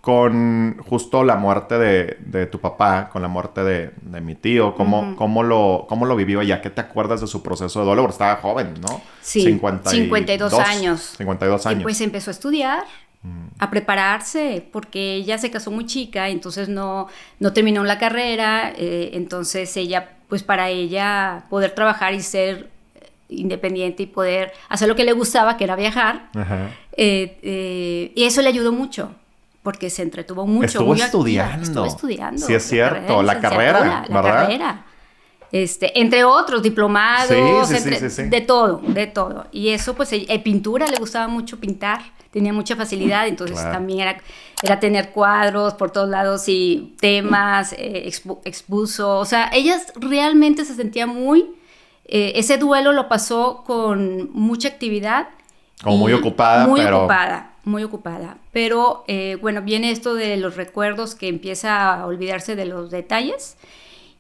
con justo la muerte de tu papá, con la muerte de mi tío, ¿cómo lo vivió ella? ¿Qué te acuerdas de su proceso de duelo? Porque estaba joven, ¿no? Sí, 52 años. 52 años. Y pues empezó a estudiar, a prepararse, porque ella se casó muy chica, entonces no terminó la carrera, entonces ella, pues para ella poder trabajar y ser independiente y poder hacer lo que le gustaba, que era viajar, y eso le ayudó mucho. Porque se entretuvo mucho. Estuvo estudiando. Sí, es cierto. La carrera, la carrera. Entre otros, diplomados, Sí. de todo. Y eso, pues, pintura, le gustaba mucho pintar. Tenía mucha facilidad, entonces también era tener cuadros por todos lados y temas, expuso. O sea, ella realmente se sentía ese duelo lo pasó con mucha actividad. Como muy ocupada, Muy ocupada. Pero, bueno, viene esto de los recuerdos, que empieza a olvidarse de los detalles.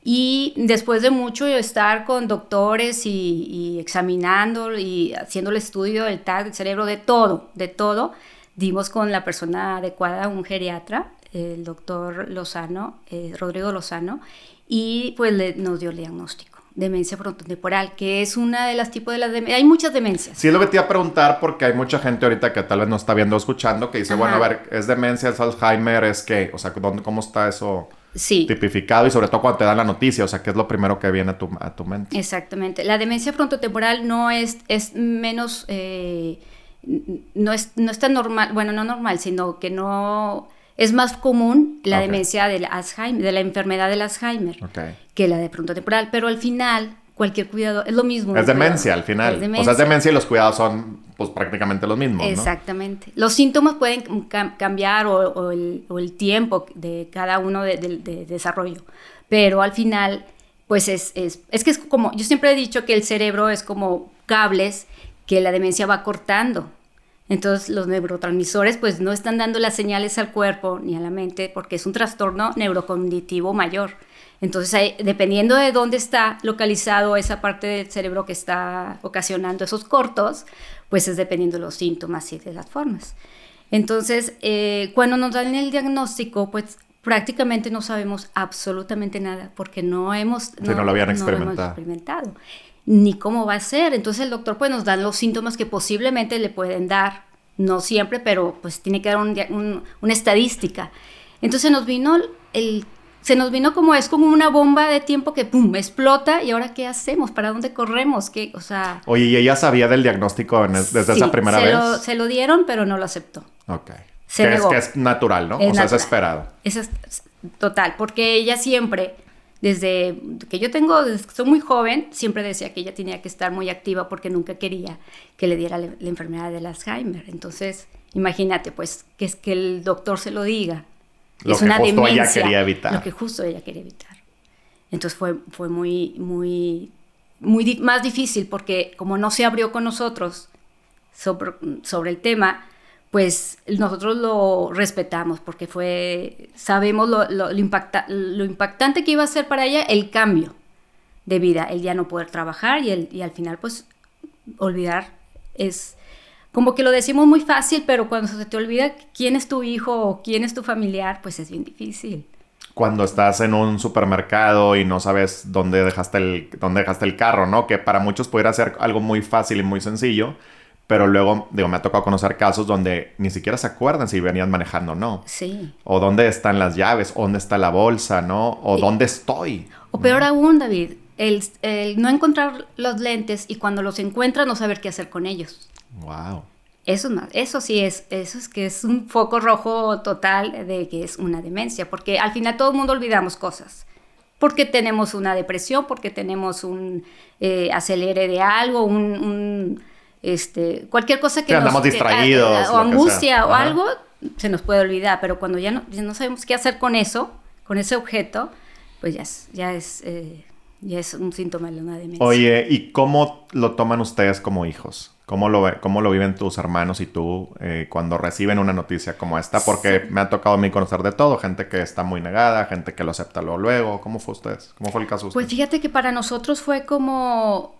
Y después de mucho estar con doctores y examinando y haciendo el estudio del TAC, del cerebro, de todo, dimos con la persona adecuada, un geriatra, el doctor Lozano, Rodrigo Lozano, y pues nos dio el diagnóstico. Demencia frontotemporal, que es una de las tipos de las demencias. Hay muchas demencias. Sí, es lo que te iba a preguntar, porque hay mucha gente ahorita que tal vez no está viendo o escuchando, que dice, bueno, a ver, ¿es demencia, es Alzheimer, es qué? O sea, ¿cómo está eso tipificado? Y sobre todo cuando te dan la noticia, o sea, ¿qué es lo primero que viene a tu mente? Exactamente. La demencia frontotemporal no es menos, no es tan normal, bueno, no normal, sino que no... Es más común la demencia del Alzheimer, de la enfermedad del Alzheimer, que la de frontotemporal, pero al final cualquier cuidado es lo mismo. Es demencia al final. O sea, es demencia y los cuidados son pues prácticamente los mismos, ¿no? Exactamente. Los síntomas pueden cambiar o el tiempo de cada uno de desarrollo, pero al final pues es que es como, yo siempre he dicho que el cerebro es como cables que la demencia va cortando. Entonces los neurotransmisores pues no están dando las señales al cuerpo ni a la mente, porque es un trastorno neurocognitivo mayor. Entonces dependiendo de dónde está localizado esa parte del cerebro que está ocasionando esos cortos, pues es dependiendo de los síntomas y de las formas. Entonces cuando nos dan el diagnóstico, pues prácticamente no sabemos absolutamente nada, porque no lo habían experimentado. Ni cómo va a ser. Entonces el doctor pues nos da los síntomas que posiblemente le pueden dar, no siempre, pero pues tiene que dar una estadística. Entonces se nos vino como una bomba de tiempo que pum, explota, y ahora ¿qué hacemos? ¿Para dónde corremos? O sea... Oye, ¿y ella sabía del diagnóstico desde esa primera vez? Se lo dieron, pero no lo aceptó. Ok. Que es natural, ¿no? Es esperado. Es total, porque ella siempre... Desde que soy muy joven, siempre decía que ella tenía que estar muy activa porque nunca quería que le diera la enfermedad del Alzheimer. Entonces, imagínate, pues, que el doctor se lo diga. Lo que justo ella quería evitar. Lo que justo ella quería evitar. Entonces fue muy más difícil, porque como no se abrió con nosotros sobre el tema, pues nosotros lo respetamos, porque sabemos lo impactante que iba a ser para ella el cambio de vida, el ya no poder trabajar y al final pues olvidar. Es como que lo decimos muy fácil, pero cuando se te olvida quién es tu hijo o quién es tu familiar, pues es bien difícil. Cuando estás en un supermercado y no sabes dónde dejaste el carro, ¿no? Que para muchos pudiera ser algo muy fácil y muy sencillo. Pero luego, me ha tocado conocer casos donde ni siquiera se acuerdan si venían manejando o no. Sí. O dónde están las llaves, o dónde está la bolsa, ¿no? O dónde estoy. O peor aún, David, el no encontrar los lentes, y cuando los encuentras no saber qué hacer con ellos. Wow. Eso es que es un foco rojo total de que es una demencia, porque al final todo el mundo olvidamos cosas. Porque tenemos una depresión, porque tenemos un acelere de algo, cualquier cosa que andamos distraídos, o angustia o algo, se nos puede olvidar, pero cuando ya no sabemos qué hacer con eso, con ese objeto, pues ya es un síntoma de una demencia. Oye, ¿y cómo lo toman ustedes como hijos? ¿Cómo lo viven tus hermanos y tú cuando reciben una noticia como esta? Porque me ha tocado a mí conocer de todo, gente que está muy negada, gente que lo acepta luego. ¿Cómo fue ustedes? ¿Cómo fue el caso de ustedes? Pues fíjate que para nosotros fue como...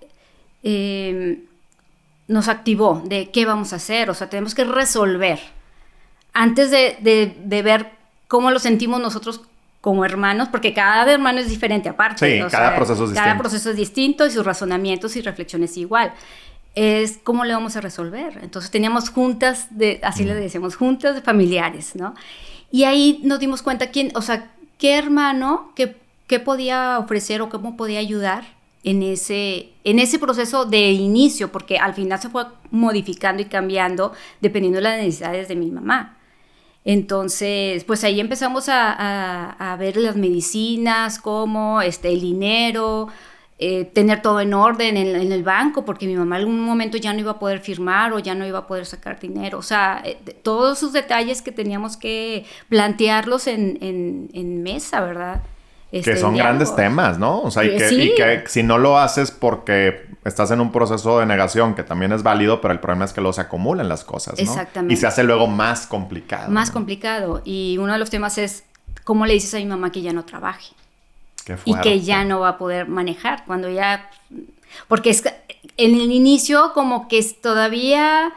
nos activó de qué vamos a hacer, o sea, tenemos que resolver antes de ver cómo lo sentimos nosotros como hermanos, porque cada hermano es diferente aparte. Sí, cada proceso es distinto. Cada proceso es distinto y sus razonamientos y reflexiones igual. Es cómo le vamos a resolver. Entonces teníamos juntas, así le decíamos, juntas de familiares, ¿no? Y ahí nos dimos cuenta qué hermano, qué podía ofrecer o cómo podía ayudar en ese proceso de inicio, porque al final se fue modificando y cambiando dependiendo de las necesidades de mi mamá. Entonces, pues ahí empezamos a ver las medicinas, cómo, el dinero, tener todo en orden en el banco, porque mi mamá en algún momento ya no iba a poder firmar o ya no iba a poder sacar dinero. O sea, todos esos detalles que teníamos que plantearlos en mesa, ¿verdad? Que son grandes temas, ¿no? O sea, y que si no lo haces porque estás en un proceso de negación, que también es válido, pero el problema es que luego se acumulan las cosas, ¿no? Exactamente. Y se hace luego más complicado. Más ¿no? complicado. Y uno de los temas es, ¿cómo le dices a mi mamá que ya no trabaje? Qué fuerte. Y que ya no va a poder manejar cuando ya... Porque en el inicio como que todavía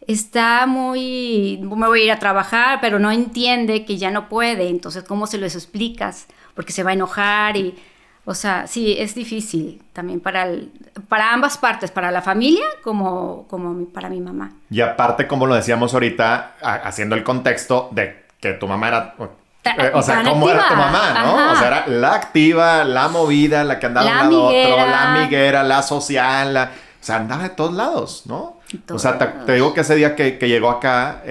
está muy... Me voy a ir a trabajar, pero no entiende que ya no puede. Entonces, ¿cómo se lo explicas? Porque se va a enojar y... O sea, sí, es difícil también para ambas partes, para la familia como para mi mamá. Y aparte, como lo decíamos ahorita, haciendo el contexto de que tu mamá era... O sea, ¿cómo activa. Era tu mamá, no? Ajá. O sea, era la activa, la movida, la que andaba de un lado a otro, la amiguera, la social, o sea, andaba de todos lados, ¿no? O sea, te digo que ese día que llegó acá,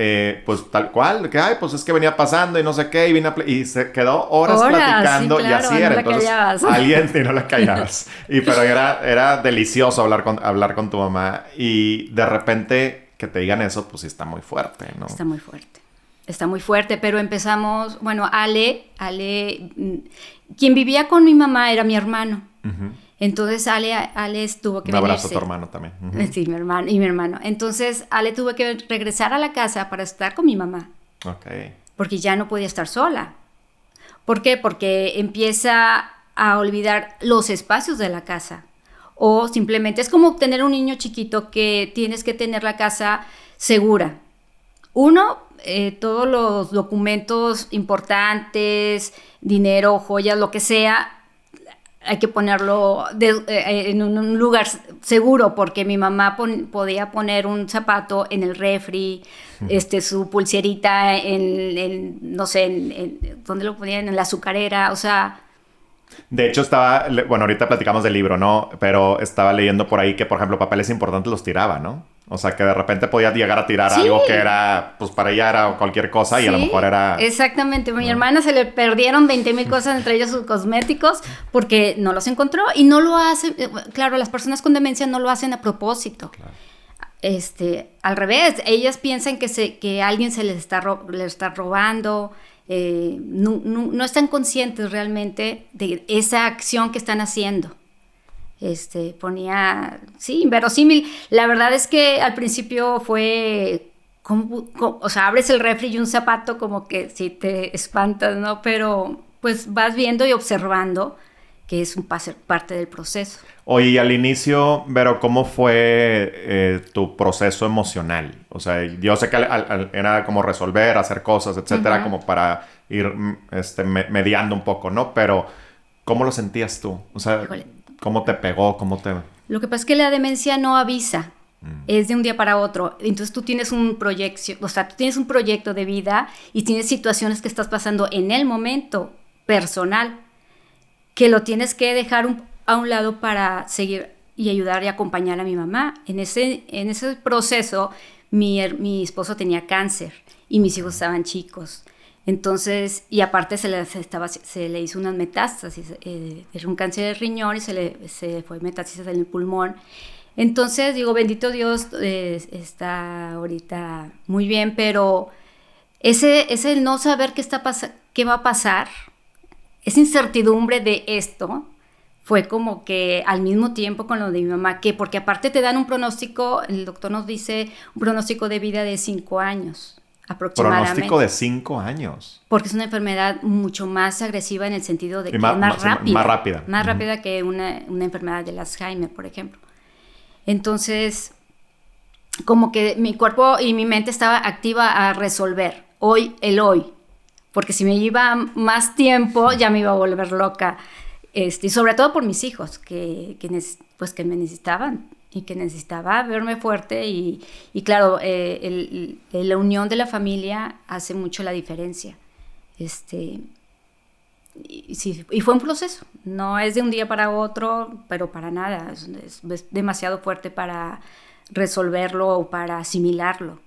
pues tal cual, que pues es que venía pasando y no sé qué, y se quedó horas platicando, sí, claro, y así era. No entonces, alguien, y no la callabas. Pero era delicioso hablar con tu mamá, y de repente que te digan eso, pues sí está muy fuerte, ¿no? Está muy fuerte. Está muy fuerte, pero empezamos, bueno, Ale, quien vivía con mi mamá era mi hermano. Uh-huh. Entonces Ale tuvo que venirse. Un abrazo a tu hermano también. Uh-huh. Sí, mi hermano. Entonces Ale tuvo que regresar a la casa para estar con mi mamá. Okay. Porque ya no podía estar sola. ¿Por qué? Porque empieza a olvidar los espacios de la casa. O simplemente es como tener un niño chiquito que tienes que tener la casa segura. Uno, todos los documentos importantes, dinero, joyas, lo que sea, hay que ponerlo en un lugar seguro, porque mi mamá podía poner un zapato en el refri, su pulserita no sé, ¿dónde lo ponían? En la azucarera, o sea... De hecho, ahorita platicamos del libro, ¿no? Pero estaba leyendo por ahí que, por ejemplo, papeles importantes los tiraba, ¿no? O sea, que de repente podía llegar a tirar algo que era, pues para ella era cualquier cosa, y a lo mejor era... Exactamente. A mi hermana se le perdieron 20,000 cosas, entre ellos sus cosméticos, porque no los encontró y no lo hace. Claro, las personas con demencia no lo hacen a propósito. Claro. Al revés, ellas piensan que alguien se les está robando. No están conscientes realmente de esa acción que están haciendo. Ponía, sí, inverosímil. La verdad es que al principio fue, o sea, abres el refri y un zapato como que sí te espantas, ¿no? Pero pues vas viendo y observando que es parte del proceso. Oye, y al inicio, Vero, ¿cómo fue tu proceso emocional? O sea, yo sé que era como resolver, hacer cosas, etcétera, como para ir mediando un poco, ¿no? Pero, ¿cómo lo sentías tú? O sea, ¿cómo te pegó? Lo que pasa es que la demencia no avisa. Es de un día para otro. Entonces tú tienes un proyecto de vida y tienes situaciones que estás pasando en el momento personal que lo tienes que dejar a un lado para seguir y ayudar y acompañar a mi mamá. En ese proceso, mi esposo tenía cáncer y mis hijos estaban chicos. Entonces, y aparte se le hizo unas metástasis, era un cáncer de riñón y se fue metástasis en el pulmón. Entonces, digo, bendito Dios, está ahorita muy bien, pero ese no saber qué va a pasar, esa incertidumbre de esto, fue como que al mismo tiempo con lo de mi mamá, porque aparte te dan un pronóstico, el doctor nos dice, un pronóstico de vida de 5 años. Aproximadamente. Pronóstico de 5 años. Porque es una enfermedad mucho más agresiva en el sentido de que es más rápida. Más rápida. Más rápida que una enfermedad del Alzheimer, por ejemplo. Entonces, como que mi cuerpo y mi mente estaba activa a resolver. hoy, el hoy. Porque si me iba más tiempo, ya me iba a volver loca. Y sobre todo por mis hijos, pues que me necesitaban y que necesitaba verme fuerte. Y claro, la unión de la familia hace mucho la diferencia. Sí, y fue un proceso, no es de un día para otro, pero para nada, es demasiado fuerte para resolverlo o para asimilarlo.